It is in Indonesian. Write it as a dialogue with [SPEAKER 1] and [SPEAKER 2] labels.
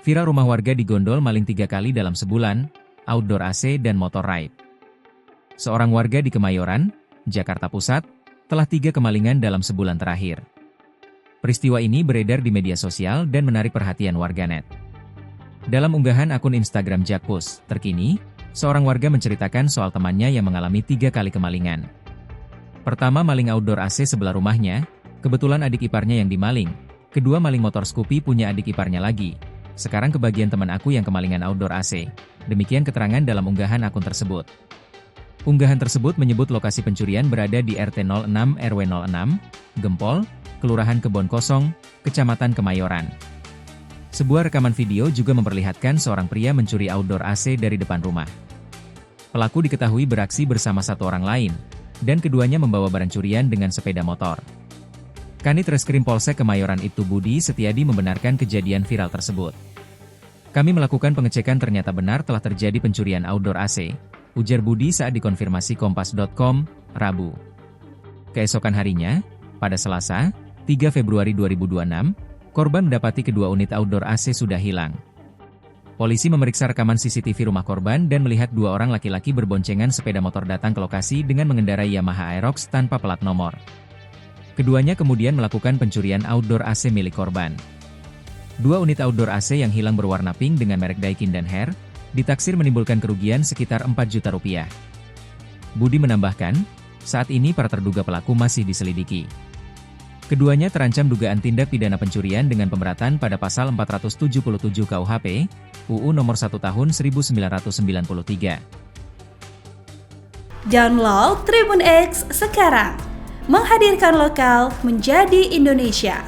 [SPEAKER 1] Viral rumah warga digondol maling 3 kali dalam sebulan, outdoor AC dan motor ride. Seorang warga di Kemayoran, Jakarta Pusat, telah 3 kemalingan dalam sebulan terakhir. Peristiwa ini beredar di media sosial dan menarik perhatian warganet. Dalam unggahan akun Instagram Jakpus, terkini, seorang warga menceritakan soal temannya yang mengalami 3 kali kemalingan. Pertama, maling outdoor AC sebelah rumahnya, kebetulan adik iparnya yang dimaling. Kedua, maling motor Scoopy punya adik iparnya lagi. Sekarang kebagian teman aku yang kemalingan outdoor AC. Demikian keterangan dalam unggahan akun tersebut. Unggahan tersebut menyebut lokasi pencurian berada di RT 06 RW 06, Gempol, Kelurahan Kebon Kosong, Kecamatan Kemayoran. Sebuah rekaman video juga memperlihatkan seorang pria mencuri outdoor AC dari depan rumah. Pelaku diketahui beraksi bersama 1 orang lain, dan keduanya membawa barang curian dengan sepeda motor. Kanit Reskrim Polsek Kemayoran Ibtu Budi Setiadi membenarkan kejadian viral tersebut. Kami melakukan pengecekan ternyata benar telah terjadi pencurian outdoor AC, ujar Budi saat dikonfirmasi Kompas.com, Rabu. Keesokan harinya, pada Selasa, 3 Februari 2026, korban mendapati kedua unit outdoor AC sudah hilang. Polisi memeriksa rekaman CCTV rumah korban dan melihat 2 orang laki-laki berboncengan sepeda motor datang ke lokasi dengan mengendarai Yamaha Aerox tanpa plat nomor. Keduanya kemudian melakukan pencurian outdoor AC milik korban. 2 unit outdoor AC yang hilang berwarna pink dengan merek Daikin dan Her, ditaksir menimbulkan kerugian sekitar 4 juta rupiah. Budi menambahkan, saat ini para terduga pelaku masih diselidiki. Keduanya terancam dugaan tindak pidana pencurian dengan pemberatan pada pasal 477 KUHP, UU Nomor 1 Tahun 1993.
[SPEAKER 2] Download Tribun X sekarang, menghadirkan lokal menjadi Indonesia.